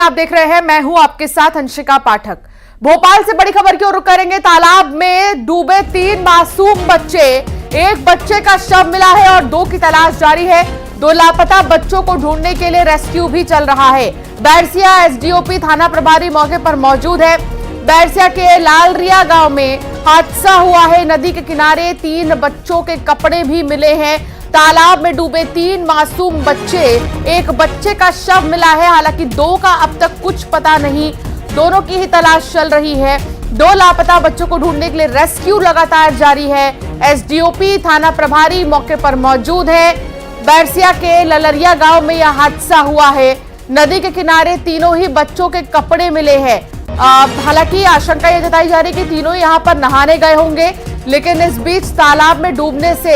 आप देख रहे हैं, मैं हूं आपके साथ अंशिका पाठक। भोपाल से बड़ी खबर की ओर रुख करेंगे। तालाब में डूबे 3 मासूम बच्चे, एक बच्चे का शव मिला है और 2 की तलाश जारी है। 2 लापता बच्चों को ढूंढने के लिए रेस्क्यू भी चल रहा है। बैरसिया एसडीओपी थाना प्रभारी मौके पर मौजूद है। बैरसिया के लालरिया गांव में हादसा हुआ है। नदी के किनारे 3 बच्चों के कपड़े भी मिले हैं। तालाब में डूबे 3 मासूम बच्चे, एक बच्चे का शव मिला है। हालांकि 2 का अब तक कुछ पता नहीं, दोनों की ही तलाश चल रही है। 2 लापता बच्चों को ढूंढने के लिए रेस्क्यू लगातार जारी है। एसडीओपी थाना प्रभारी मौके पर मौजूद है। बैरसिया के ललरिया गांव में यह हादसा हुआ है। नदी के किनारे तीनों ही बच्चों के कपड़े मिले हैं। हालांकि आशंका यह जताई जा रही है कि तीनों यहां पर नहाने गए होंगे, लेकिन इस बीच तालाब में डूबने से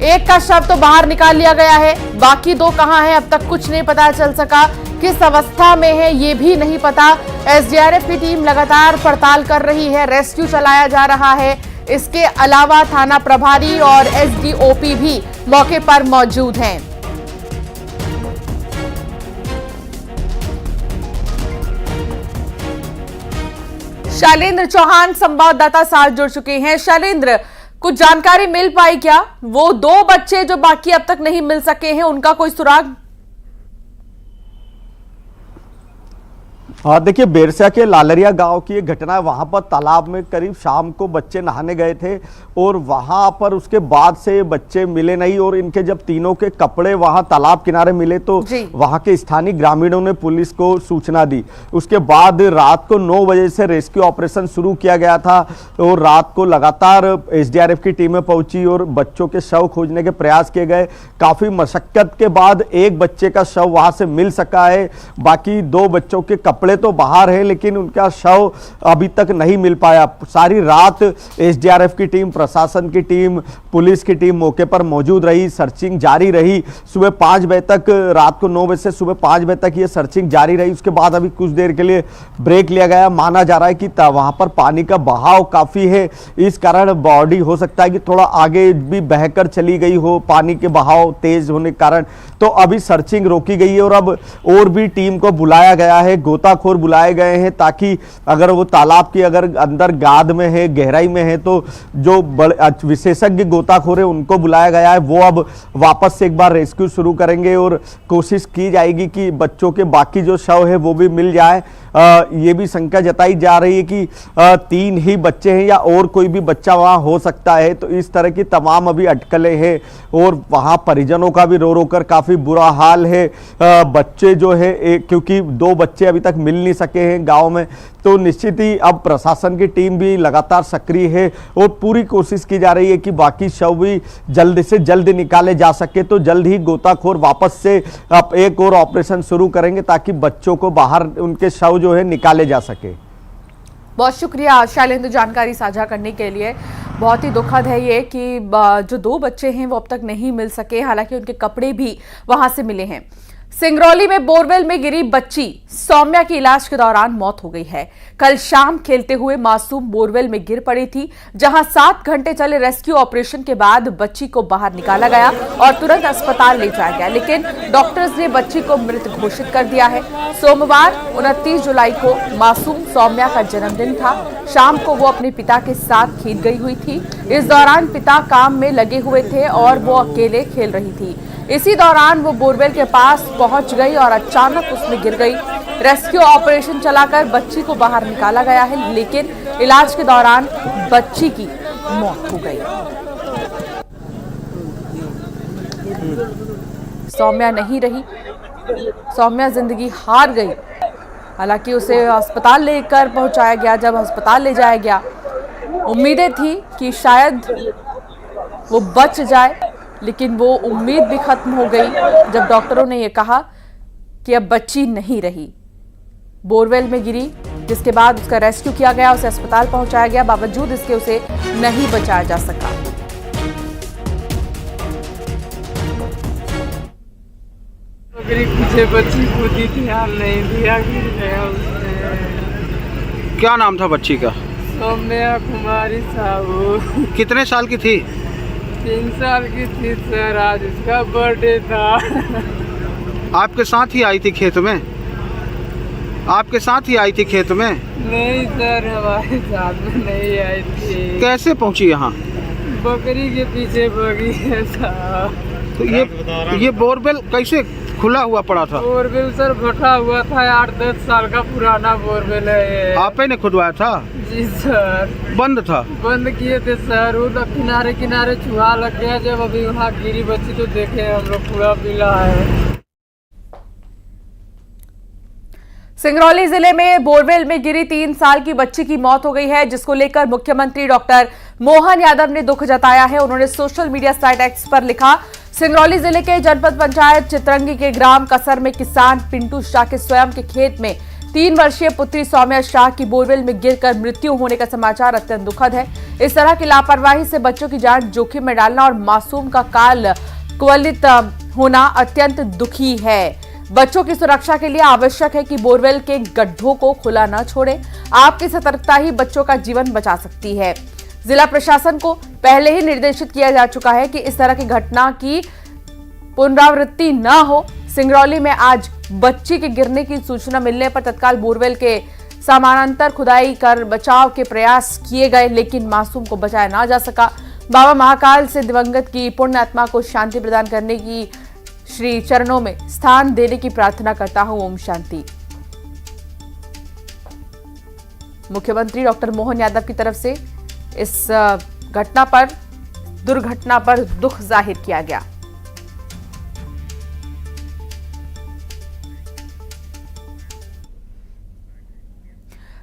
एक का शव तो बाहर निकाल लिया गया है। बाकी 2 कहां हैं अब तक कुछ नहीं पता चल सका। किस अवस्था में है ये भी नहीं पता। एसडीआरएफ की टीम लगातार पड़ताल कर रही है, रेस्क्यू चलाया जा रहा है। इसके अलावा थाना प्रभारी और एसडीओपी भी मौके पर मौजूद हैं। शैलेंद्र चौहान संवाददाता साथ जुड़ चुके हैं। शैलेंद्र, कुछ जानकारी मिल पाई क्या? वो 2 बच्चे जो बाकी अब तक नहीं मिल सके हैं, उनका कोई सुराग? हाँ, देखिए, बैरसिया के लालरिया गांव की एक घटना है। वहां पर तालाब में करीब शाम को बच्चे नहाने गए थे और वहां पर उसके बाद से बच्चे मिले नहीं। और इनके जब तीनों के कपड़े वहां तालाब किनारे मिले तो वहां के स्थानीय ग्रामीणों ने पुलिस को सूचना दी। उसके बाद रात को 9 बजे से रेस्क्यू ऑपरेशन शुरू किया गया था और रात को लगातार एसडीआरएफ की टीमें पहुंची और बच्चों के शव खोजने के प्रयास किए गए। काफी मशक्कत के बाद एक बच्चे का शव वहां से मिल सका है। बाकी 2 बच्चों के कपड़े तो बाहर है, लेकिन उनका शव अभी तक नहीं मिल पाया। सारी रात एसडीआरएफ की टीम, प्रशासन की टीम, पुलिस की टीम मौके पर मौजूद रही, सर्चिंग जारी रही। सुबह 5 बजे तक, रात को 9 बजे से सुबह 5 बजे तक ये सर्चिंग जारी रही। उसके बाद अभी कुछ देर के लिए ब्रेक लिया गया। माना जा रहा है कि वहां पर पानी का बहाव काफी है, इस कारण बॉडी हो सकता है कि थोड़ा आगे भी बहकर चली गई हो, पानी के बहाव तेज होने के कारण। तो अभी सर्चिंग रोकी गई है और अब और भी टीम को बुलाया गया है, गोताखोर बुलाए गए हैं, ताकि अगर वो तालाब की अगर अंदर गाद में है, गहराई में है, तो जो विशेषज्ञ गोताखोर है उनको बुलाया गया है। वो अब वापस से एक बार रेस्क्यू शुरू करेंगे और कोशिश की जाएगी कि बच्चों के बाकी जो शव है वो भी मिल जाए। ये भी शंका जताई जा रही है कि 3 ही बच्चे हैं या और कोई भी बच्चा वहां हो सकता है। तो इस तरह की तमाम अभी अटकलें हैं और वहां परिजनों का भी रो रो कर काफी बुरा हाल है। बच्चे जो है क्योंकि 2 बच्चे अभी तक मिल नहीं सके हैं गांव में, तो निश्चित ही अब प्रशासन की टीम भी लगातार सक्रिय है और पूरी कोशिश की जा रही है कि बाकी शव भी जल्द से जल्द निकाले जा सके। तो जल्द ही गोताखोर वापस से अब एक और ऑपरेशन शुरू करेंगे ताकि बच्चों को बाहर उनके शव जो है निकाले जा सके। बहुत शुक्रिया शैलेंद्र जानकारी साझा करने के लिए। बहुत ही दुखद है ये कि जो 2 बच्चे हैं वो अब तक नहीं मिल सके, हालांकि उनके कपड़े भी वहां से मिले हैं। सिंगरौली में बोरवेल में गिरी बच्ची सौम्या की इलाज के दौरान मौत हो गई है। कल शाम खेलते हुए मासूम बोरवेल में गिर पड़ी थी, जहां 7 घंटे चले रेस्क्यू ऑपरेशन के बाद बच्ची को बाहर निकाला गया और तुरंत अस्पताल ले जाया गया, लेकिन डॉक्टर्स ने बच्ची को मृत घोषित कर दिया है। सोमवार 29 जुलाई को मासूम सौम्या का जन्मदिन था। शाम को वो अपने पिता के साथ खेत गई हुई थी। इस दौरान पिता काम में लगे हुए थे और वो अकेले खेल रही थी। इसी दौरान वो बोरवेल के पास पहुंच गई और अचानक उसमें गिर गई। रेस्क्यू ऑपरेशन चलाकर बच्ची को बाहर निकाला गया है, लेकिन इलाज के दौरान बच्ची की मौत हो गई। सौम्या नहीं रही, सौम्या जिंदगी हार गई। हालांकि उसे अस्पताल लेकर पहुंचाया गया। जब अस्पताल ले जाया गया, उम्मीदें थी कि शायद वो बच जाए, लेकिन वो उम्मीद भी खत्म हो गई जब डॉक्टरों ने ये कहा कि अब बच्ची नहीं रही। बोरवेल में गिरी, जिसके बाद उसका रेस्क्यू किया गया, उसे अस्पताल पहुंचाया गया, बावजूद इसके उसे नहीं बचाया जा सका। मुझे बच्ची को ध्यान नहीं दिया, गिर गया उसने। क्या नाम था बच्ची का? सौम्या कुमारी साहू। कितने साल की थी? 3 साल की थी सर। आज उसका बर्थडे था। आपके साथ ही आई थी खेत में? आपके साथ ही आई थी खेत में? नहीं सर, हमारे साथ में नहीं आई थी। कैसे पहुंची यहाँ? बकरी के पीछे भागी है साहब। तो ये बोरवेल कैसे खुला हुआ पड़ा था? बोरवेल सर फटा हुआ था, 8-10 साल का पुराना बोरवेल है ये। आपे ने खुदवाया था? जी सर। बंद था? बंद किए थे सर, वो किनारे किनारे चूहा लग गया। जब अभी वहाँ गिरी बच्ची तो देखे हम लोग, पूरा पीला है। सिंगरौली जिले में बोरवेल में गिरी 3 साल की बच्ची की मौत हो गई है, जिसको लेकर मुख्यमंत्री डॉक्टर मोहन यादव ने दुख जताया है। उन्होंने सोशल मीडिया साइट एक्स पर लिखा, सिंगरौली जिले के जनपद पंचायत चितरंगी के ग्राम कसर में किसान पिंटू शाह के स्वयं के खेत में 3 वर्षीय पुत्री सौम्या शाह की बोरवेल में गिरकर मृत्यु होने का समाचार अत्यंत दुखद है। इस तरह की लापरवाही से बच्चों की जान जोखिम में डालना और मासूम का काल कुवलित होना अत्यंत दुखी है। बच्चों की सुरक्षा के लिए आवश्यक है कि बोरवेल के गड्ढों को खुला न छोड़ें। आपकी सतर्कता ही बच्चों का जीवन बचा सकती है। जिला प्रशासन को पहले ही निर्देशित किया जा चुका है कि इस तरह की घटना की पुनरावृत्ति न हो। सिंगरौली में आज बच्ची के गिरने की सूचना मिलने पर तत्काल बोरवेल के समानांतर खुदाई कर बचाव के प्रयास किए गए, लेकिन मासूम को बचाया ना जा सका। बाबा महाकाल से दिवंगत की पुण्य आत्मा को शांति प्रदान करने की श्री चरणों में स्थान देने की प्रार्थना करता हूं। ओम शांति। मुख्यमंत्री डॉक्टर मोहन यादव की तरफ से इस दुर्घटना पर दुख जाहिर किया गया।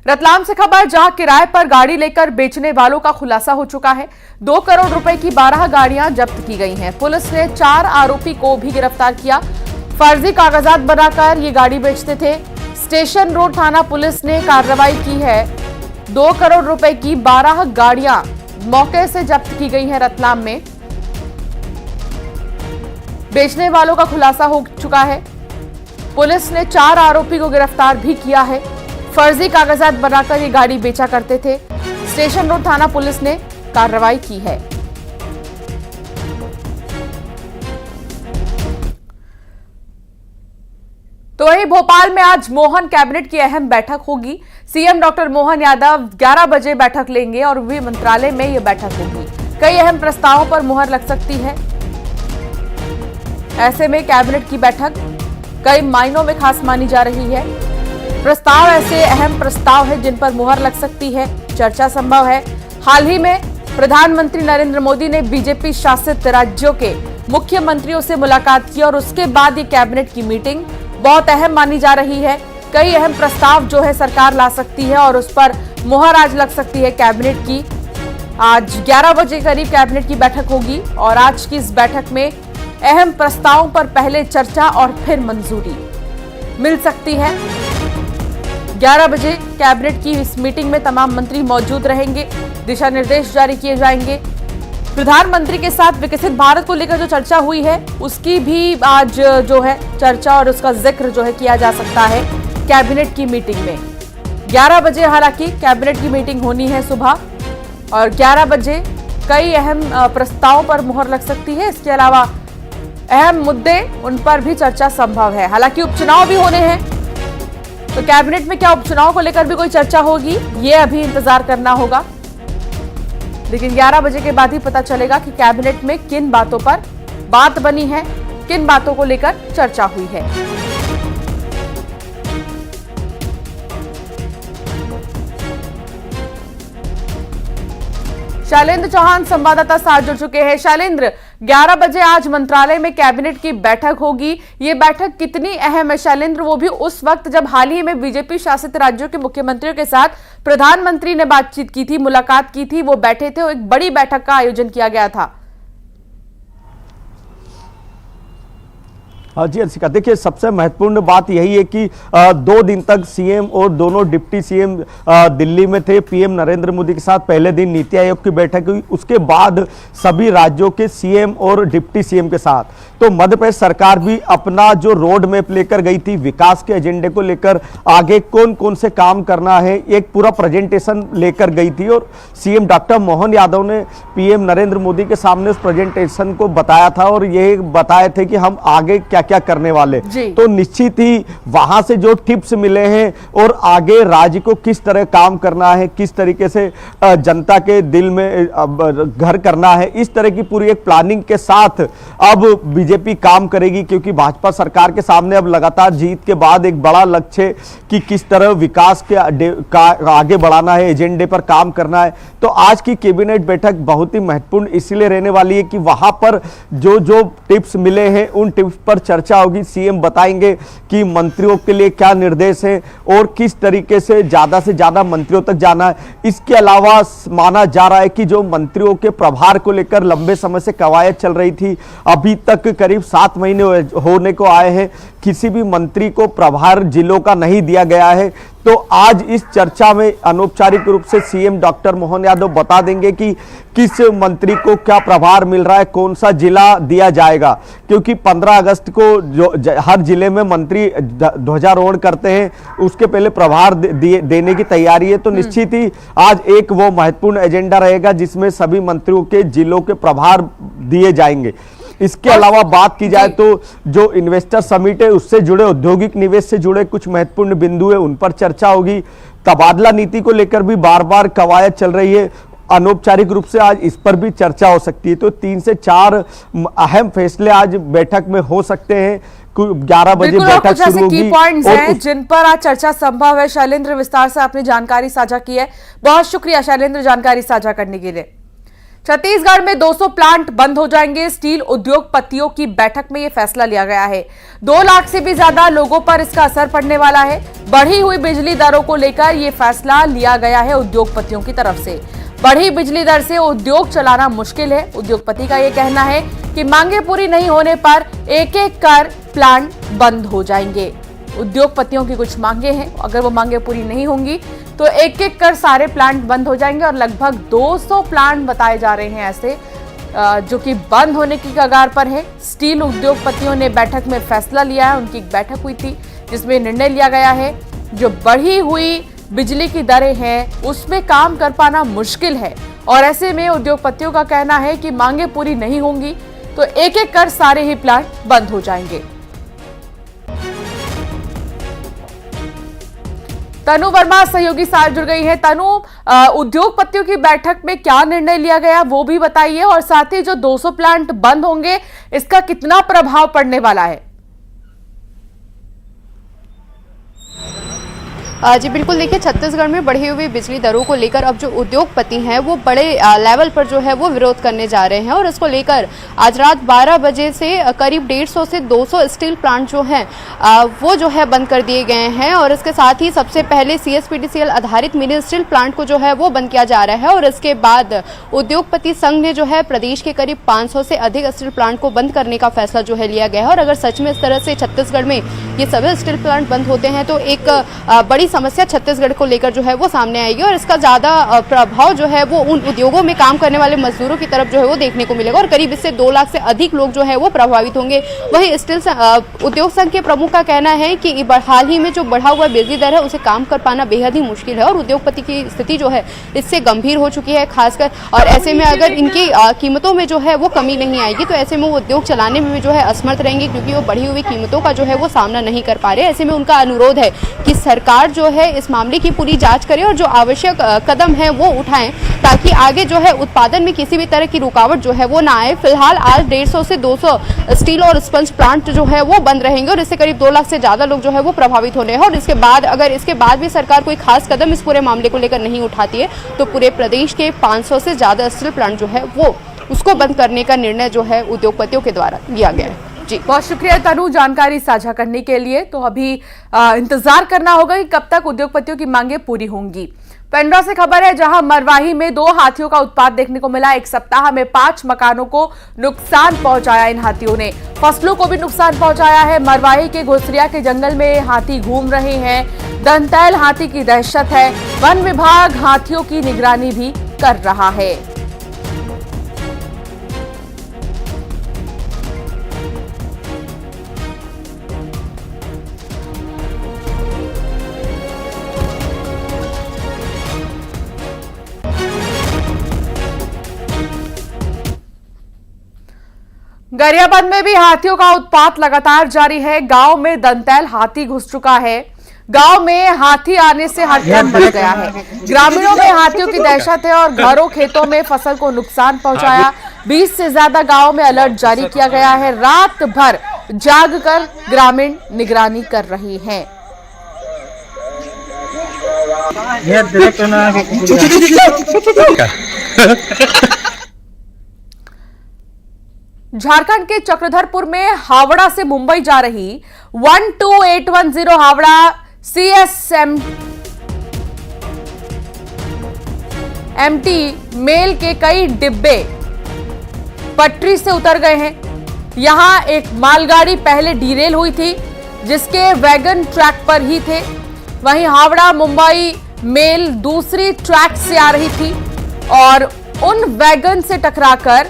रतलाम से खबर, जहां किराए पर गाड़ी लेकर बेचने वालों का खुलासा हो चुका है। 2 करोड़ रुपए की 12 गाड़ियां जब्त की गई हैं। पुलिस ने 4 आरोपी को भी गिरफ्तार किया। फर्जी कागजात बनाकर ये गाड़ी बेचते थे। स्टेशन रोड थाना पुलिस ने कार्रवाई की है। 2 करोड़ रुपए की 12 गाड़ियां मौके से जब्त की गई हैं। रतलाम में बेचने वालों का खुलासा हो चुका है। पुलिस ने 4 आरोपी को गिरफ्तार भी किया है। फर्जी कागजात बनाकर ये गाड़ी बेचा करते थे। स्टेशन रोड थाना पुलिस ने कार्रवाई की है। तो वहीं भोपाल में आज मोहन कैबिनेट की अहम बैठक होगी। सीएम डॉक्टर मोहन यादव 11 बजे बैठक लेंगे और विधि मंत्रालय में यह बैठक होगी। कई अहम प्रस्तावों पर मुहर लग सकती है। ऐसे में कैबिनेट की बैठक कई मायनों में खास मानी जा रही है। प्रस्ताव ऐसे अहम प्रस्ताव है जिन पर मुहर लग सकती है, चर्चा संभव है। हाल ही में प्रधानमंत्री नरेंद्र मोदी ने बीजेपी शासित राज्यों के मुख्यमंत्रियों से मुलाकात की और उसके बाद ये कैबिनेट की मीटिंग बहुत अहम मानी जा रही है। कई अहम प्रस्ताव जो है सरकार ला सकती है और उस पर मुहर आज लग सकती है कैबिनेट की। आज 11 बजे करीब कैबिनेट की बैठक होगी और आज की इस बैठक में अहम प्रस्तावों पर पहले चर्चा और फिर मंजूरी मिल सकती है। 11 बजे कैबिनेट की इस मीटिंग में तमाम मंत्री मौजूद रहेंगे। दिशा निर्देश जारी किए जाएंगे। प्रधानमंत्री के साथ विकसित भारत को लेकर जो चर्चा हुई है उसकी भी आज जो है चर्चा और उसका जिक्र जो है किया जा सकता है कैबिनेट की मीटिंग में। 11 बजे हालांकि कैबिनेट की मीटिंग होनी है सुबह और 11 बजे कई अहम प्रस्तावों पर मुहर लग सकती है। इसके अलावा अहम मुद्दे उन पर भी चर्चा संभव है। हालांकि उपचुनाव भी होने हैं तो कैबिनेट में क्या उपचुनाव को लेकर भी कोई चर्चा होगी, ये अभी इंतजार करना होगा। लेकिन 11 बजे के बाद ही पता चलेगा कि कैबिनेट में किन बातों पर बात बनी है, किन बातों को लेकर चर्चा हुई है। शैलेंद्र चौहान संवाददाता साथ जुड़ चुके हैं। शैलेंद्र, 11 बजे आज मंत्रालय में कैबिनेट की बैठक होगी। ये बैठक कितनी अहम है शैलेंद्र, वो भी उस वक्त जब हाल ही में बीजेपी शासित राज्यों के मुख्यमंत्रियों के साथ प्रधानमंत्री ने बातचीत की थी, मुलाकात की थी, वो बैठे थे और एक बड़ी बैठक का आयोजन किया गया था। हाँ जी अंशिका, देखिए सबसे महत्वपूर्ण बात यही है कि 2 दिन तक सीएम और दोनों डिप्टी सीएम दिल्ली में थे। पीएम नरेंद्र मोदी के साथ पहले दिन नीति आयोग की बैठक हुई, उसके बाद सभी राज्यों के सीएम और डिप्टी सीएम के साथ। तो मध्य प्रदेश सरकार भी अपना जो रोड मैप लेकर गई थी, विकास के एजेंडे को लेकर आगे कौन कौन से काम करना है, एक पूरा प्रेजेंटेशन लेकर गई थी और सीएम डॉक्टर मोहन यादव ने पीएम नरेंद्र मोदी के सामने उस प्रेजेंटेशन को बताया था और ये बताए थे कि हम आगे क्या क्या क्या करने वाले। जी। तो निश्चित ही वहां से जो टिप्स मिले हैं और आगे राज्य को किस तरह काम करना है, किस तरीके से जनता के दिल में घर करना है, इस तरह की पूरी एक प्लानिंग के साथ अब बीजेपी काम करेगी। क्योंकि भाजपा सरकार के सामने अब लगातार जीत के बाद एक बड़ा लक्ष्य कि किस तरह विकास के आगे बढ़ाना है, एजेंडे पर काम करना है। तो आज की कैबिनेट बैठक बहुत ही महत्वपूर्ण इसलिए रहने वाली है कि वहां पर जो जो टिप्स मिले हैं उन टिप्स पर चर्चा होगी। सीएम बताएंगे कि मंत्रियों के लिए क्या निर्देश है और किस तरीके से ज्यादा मंत्रियों तक जाना है। इसके अलावा माना जा रहा है कि जो मंत्रियों के प्रभार को लेकर लंबे समय से कवायद चल रही थी, अभी तक करीब 7 महीने होने को आए हैं, किसी भी मंत्री को प्रभार जिलों का नहीं दिया गया है। तो आज इस चर्चा में अनौपचारिक रूप से सीएम डॉक्टर मोहन यादव बता देंगे कि किस मंत्री को क्या प्रभार मिल रहा है, कौन सा जिला दिया जाएगा। क्योंकि 15 अगस्त को जो हर जिले में मंत्री ध्वजारोहण करते हैं, उसके पहले प्रभार देने की तैयारी है। तो निश्चित ही आज एक वो महत्वपूर्ण एजेंडा रहेगा जिसमें सभी मंत्रियों के जिलों के प्रभार दिए जाएंगे। इसके अलावा बात की जाए तो जो इन्वेस्टर समिट है उससे जुड़े, औद्योगिक निवेश से जुड़े कुछ महत्वपूर्ण बिंदु है, उन पर चर्चा होगी। तबादला नीति को लेकर भी बार बार कवायद चल रही है, अनौपचारिक रूप से आज इस पर भी चर्चा हो सकती है। तो 3 से 4 अहम फैसले आज बैठक में हो सकते हैं। 11 बजे बैठक शुरू होगी पॉइंट्स हैं जिन पर आज चर्चा संभव है। शैलेंद्र, विस्तार से आपने जानकारी साझा की है, बहुत शुक्रिया शैलेंद्र जानकारी साझा करने के लिए। छत्तीसगढ़ में 200 प्लांट बंद हो जाएंगे। स्टील उद्योगपतियों की बैठक में यह फैसला लिया गया है। 2 लाख से भी ज्यादा लोगों पर इसका असर पड़ने वाला है। बढ़ी हुई बिजली दरों को लेकर यह फैसला लिया गया है उद्योगपतियों की तरफ से। बढ़ी बिजली दर से उद्योग चलाना मुश्किल है। उद्योगपति का यह कहना है कि मांगे पूरी नहीं होने पर एक-एक कर प्लांट बंद हो जाएंगे। उद्योगपतियों की कुछ मांगे हैं, अगर वो मांगे पूरी नहीं होंगी तो एक-एक कर सारे प्लांट बंद हो जाएंगे। और लगभग 200 प्लांट बताए जा रहे हैं ऐसे जो कि बंद होने की कगार पर है। स्टील उद्योगपतियों ने बैठक में फैसला लिया है। उनकी एक बैठक हुई थी जिसमें निर्णय लिया गया है जो बढ़ी हुई बिजली की दरें हैं उसमें काम कर पाना मुश्किल है। और ऐसे में उद्योगपतियों का कहना है कि मांगे पूरी नहीं होंगी तो एक-एक कर सारे ही प्लांट बंद हो जाएंगे। तनु वर्मा सहयोगी साथ जुड़ गई है। तनु, उद्योगपतियों की बैठक में क्या निर्णय लिया गया वो भी बताइए, और साथ ही जो 200 प्लांट बंद होंगे इसका कितना प्रभाव पड़ने वाला है? जी बिल्कुल, देखिए छत्तीसगढ़ में बढ़ी हुई बिजली दरों को लेकर अब जो उद्योगपति हैं वो बड़े लेवल पर जो है वो विरोध करने जा रहे हैं। और इसको लेकर आज रात 12 बजे से करीब 150 से 200 स्टील प्लांट जो हैं वो जो है बंद कर दिए गए हैं। और इसके साथ ही सबसे पहले CSPDCL आधारित मिनी स्टील प्लांट को जो है वो बंद किया जा रहा है। और इसके बाद उद्योगपति संघ ने जो है प्रदेश के करीब 500 से अधिक स्टील प्लांट को बंद करने का फैसला जो है लिया गया है। और अगर सच में इस तरह से छत्तीसगढ़ में ये सभी स्टील प्लांट बंद होते हैं तो एक बड़ी समस्या छत्तीसगढ़ को लेकर जो है वो सामने आएगी। और इसका ज्यादा प्रभाव जो है वो उन उद्योगों में काम करने वाले मजदूरों की तरफ जो है वो देखने को मिलेगा। और करीब इससे 2 लाख से अधिक लोग जो है वो प्रभावित होंगे। वहीं स्टील उद्योग संघ के प्रमुख का कहना है कि हाल ही में जो बढ़ा हुआ बिजली दर है उसे काम कर पाना बेहद ही मुश्किल है। और उद्योगपति की स्थिति जो है इससे गंभीर हो चुकी है खासकर। और ऐसे में अगर इनकी कीमतों में जो है वो कमी नहीं आएगी तो ऐसे में वो उद्योग चलाने में भी जो है असमर्थ रहेंगे, क्योंकि वो बढ़ी हुई कीमतों का जो है वो सामना नहीं कर पा रहे। ऐसे में उनका अनुरोध है कि सरकार जो है इस मामले की पूरी जांच करे और जो आवश्यक कदम है वो उठाएं ताकि आगे जो है उत्पादन में किसी भी तरह की रुकावट जो है वो ना आए। फिलहाल आज 150 से 200 स्टील और स्पंज प्लांट जो है वो बंद रहेंगे और इससे करीब 2 लाख से ज्यादा लोग जो है वो प्रभावित होने हैं। और इसके बाद अगर इसके बाद भी सरकार कोई खास कदम इस पूरे मामले को लेकर नहीं उठाती है तो पूरे प्रदेश के 500 से ज्यादा स्टील प्लांट जो है वो उसको बंद करने का निर्णय जो है उद्योगपतियों के द्वारा लिया गया है। जी बहुत शुक्रिया तनु जानकारी साझा करने के लिए। तो अभी इंतजार करना होगा कि कब तक उद्योगपतियों की मांगे पूरी होंगी। पेंड्रा से खबर है जहां मरवाही में 2 हाथियों का उत्पात देखने को मिला। एक सप्ताह में 5 मकानों को नुकसान पहुंचाया इन हाथियों ने। फसलों को भी नुकसान पहुंचाया है। मरवाही के घोसरिया के जंगल में हाथी घूम रहे हैं। दंतैल हाथी की दहशत है। वन विभाग हाथियों की निगरानी भी कर रहा है। गरियाबंद में भी हाथियों का उत्पात लगातार जारी है। गांव में दंतैल हाथी घुस चुका है। गांव में हाथी आने से हड़कंप मच गया है। ग्रामीणों में हाथियों की दहशत है और घरों खेतों में फसल को नुकसान पहुंचाया। 20 से ज्यादा गांव में अलर्ट जारी किया गया है। रात भर जागकर ग्रामीण निगरानी कर रहे हैं। झारखंड के चक्रधरपुर में हावड़ा से मुंबई जा रही 12810 हावड़ा CSMT मेल के कई डिब्बे पटरी से उतर गए हैं। यहां एक मालगाड़ी पहले डीरेल हुई थी, जिसके वैगन ट्रैक पर ही थे। वहीं हावड़ा मुंबई मेल दूसरी ट्रैक से आ रही थी और उन वैगन से टकराकर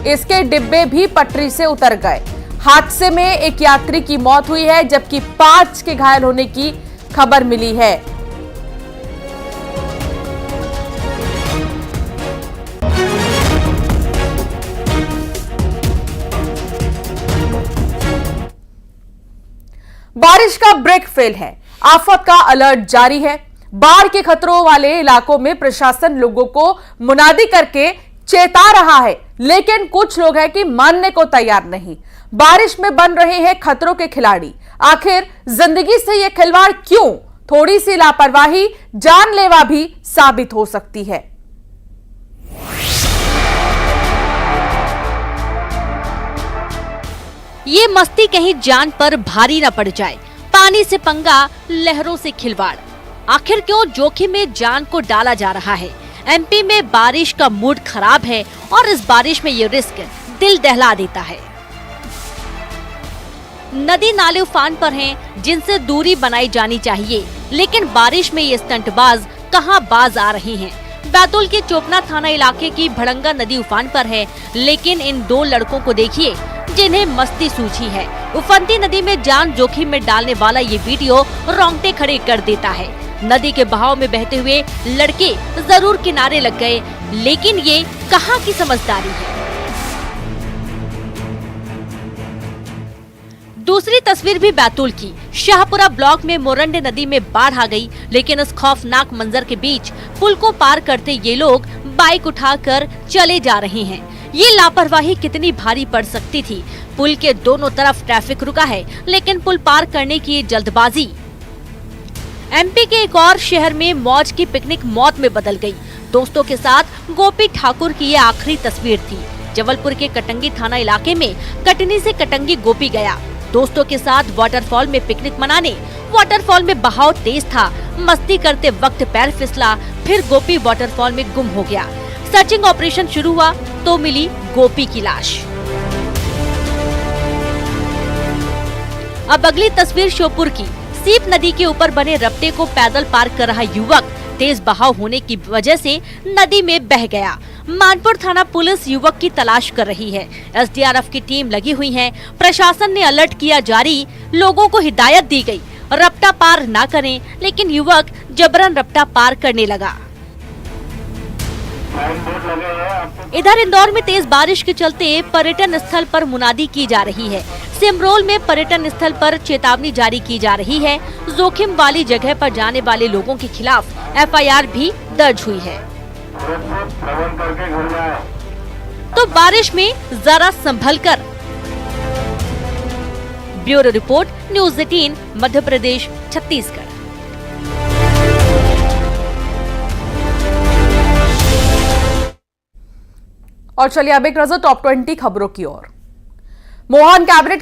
इसके डिब्बे भी पटरी से उतर गए। हादसे में एक यात्री की मौत हुई है, जबकि 5 के घायल होने की खबर मिली है। बारिश का ब्रेक फेल है। आफत का अलर्ट जारी है। बाढ़ के खतरों वाले इलाकों में प्रशासन लोगों को मुनादी करके चेता रहा है, लेकिन कुछ लोग हैं कि मानने को तैयार नहीं। बारिश में बन रहे हैं खतरों के खिलाड़ी। आखिर जिंदगी से यह खिलवाड़ क्यों? थोड़ी सी लापरवाही जानलेवा भी साबित हो सकती है। ये मस्ती कहीं जान पर भारी न पड़ जाए। पानी से पंगा, लहरों से खिलवाड़। आखिर क्यों जोखिम में जान को डाला जा रहा है? एमपी में बारिश का मूड खराब है और इस बारिश में ये रिस्क दिल दहला देता है। नदी नाले उफान पर हैं, जिनसे दूरी बनाई जानी चाहिए, लेकिन बारिश में ये स्टंटबाज कहां बाज आ रहे हैं। बैतूल के चोपना थाना इलाके की भड़ंगा नदी उफान पर है, लेकिन इन 2 लड़कों को देखिए जिन्हें मस्ती सूझी है। उफनती नदी में जान जोखिम में डालने वाला ये वीडियो रोंगटे खड़े कर देता है। नदी के बहाव में बहते हुए लड़के जरूर किनारे लग गए, लेकिन ये कहां की समझदारी है। दूसरी तस्वीर भी बैतूल की। शाहपुरा ब्लॉक में मोरंडे नदी में बाढ़ आ गई, लेकिन इस खौफनाक मंजर के बीच पुल को पार करते ये लोग बाइक उठाकर चले जा रहे हैं। ये लापरवाही कितनी भारी पड़ सकती थी। पुल के दोनों तरफ ट्रैफिक रुका है, लेकिन पुल पार करने की जल्दबाजी। एमपी के एक और शहर में मौज की पिकनिक मौत में बदल गई। दोस्तों के साथ गोपी ठाकुर की ये आखिरी तस्वीर थी। जबलपुर के कटंगी थाना इलाके में कटनी से कटंगी गोपी गया दोस्तों के साथ वाटरफॉल में पिकनिक मनाने। वाटरफॉल में बहाव तेज था। मस्ती करते वक्त पैर फिसला, फिर गोपी वाटरफॉल में गुम हो गया। सर्चिंग ऑपरेशन शुरू हुआ तो मिली गोपी की लाश। अब अगली तस्वीर श्योपुर की। सीप नदी के ऊपर बने रपटे को पैदल पार कर रहा युवक तेज बहाव होने की वजह से नदी में बह गया। मानपुर थाना पुलिस युवक की तलाश कर रही है। एसडीआरएफ की टीम लगी हुई है। प्रशासन ने अलर्ट किया जारी। लोगों को हिदायत दी गई, रपटा पार ना करें, लेकिन युवक जबरन रपटा पार करने लगा। इधर इंदौर में तेज बारिश के चलते पर्यटन स्थल पर मुनादी की जा रही है। सिमरोल में पर्यटन स्थल पर चेतावनी जारी की जा रही है। जोखिम वाली जगह पर जाने वाले लोगों के खिलाफ एफआईआर भी दर्ज हुई है। तो बारिश में जरा संभल कर। Bureau report, news 18, Madhya Pradesh, Chhattisgarh. और चलिए अब एक नजर टॉप 20 खबरों की ओर। मोहन कैबिनेट